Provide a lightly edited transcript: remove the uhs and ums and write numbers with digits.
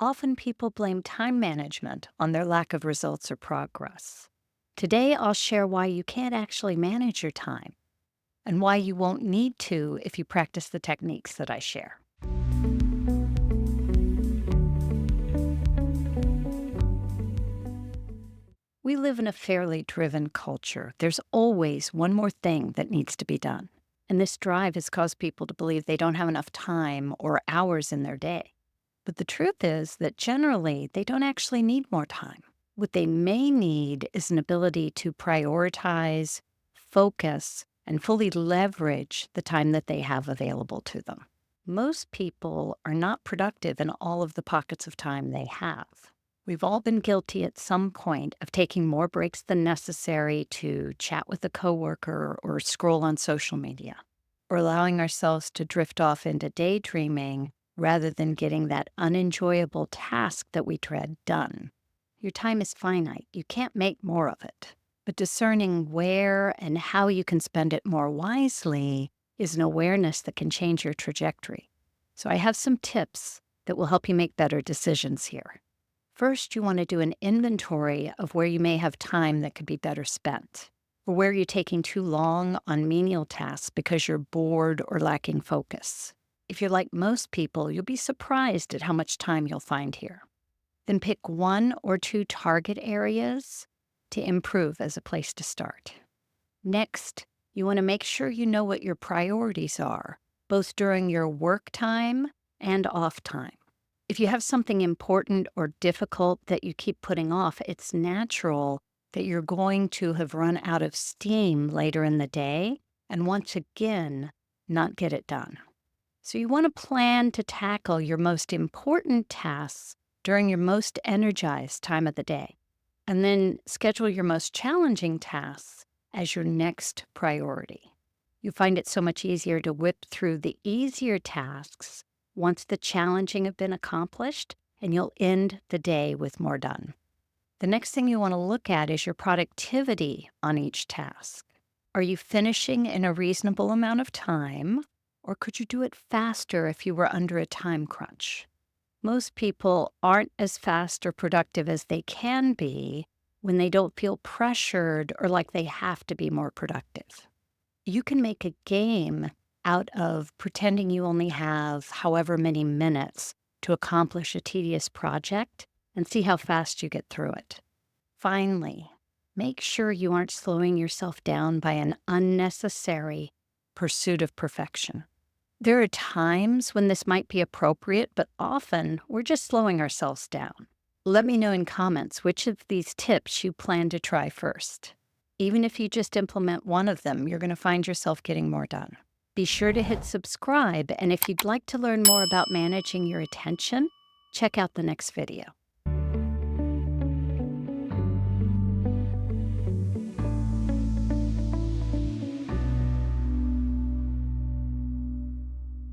often people blame time management on their lack of results or progress. Today, I'll share why you can't actually manage your time and why you won't need to if you practice the techniques that I share. We live in a fairly driven culture. There's always one more thing that needs to be done. And this drive has caused people to believe they don't have enough time or hours in their day. But the truth is that generally, they don't actually need more time. What they may need is an ability to prioritize, focus, and fully leverage the time that they have available to them. Most people are not productive in all of the pockets of time they have. We've all been guilty at some point of taking more breaks than necessary to chat with a coworker or scroll on social media, or allowing ourselves to drift off into daydreaming rather than getting that unenjoyable task that we dread done. Your time is finite. You can't make more of it. But discerning where and how you can spend it more wisely is an awareness that can change your trajectory. So I have some tips that will help you make better decisions here. First, you want to do an inventory of where you may have time that could be better spent, or where you're taking too long on menial tasks because you're bored or lacking focus. If you're like most people, you'll be surprised at how much time you'll find here. Then pick one or two target areas to improve as a place to start. Next, you want to make sure you know what your priorities are, both during your work time and off time. If you have something important or difficult that you keep putting off, it's natural that you're going to have run out of steam later in the day and once again, not get it done. So you want to plan to tackle your most important tasks during your most energized time of the day, and then schedule your most challenging tasks as your next priority. You find it so much easier to whip through the easier tasks once the challenging have been accomplished, and you'll end the day with more done. The next thing you want to look at is your productivity on each task. Are you finishing in a reasonable amount of time, or could you do it faster if you were under a time crunch? Most people aren't as fast or productive as they can be when they don't feel pressured or like they have to be more productive. You can make a game out of pretending you only have however many minutes to accomplish a tedious project and see how fast you get through it. Finally, make sure you aren't slowing yourself down by an unnecessary pursuit of perfection. There are times when this might be appropriate, but often we're just slowing ourselves down. Let me know in comments which of these tips you plan to try first. Even if you just implement one of them, you're going to find yourself getting more done. Be sure to hit subscribe, and if you'd like to learn more about managing your attention, check out the next video.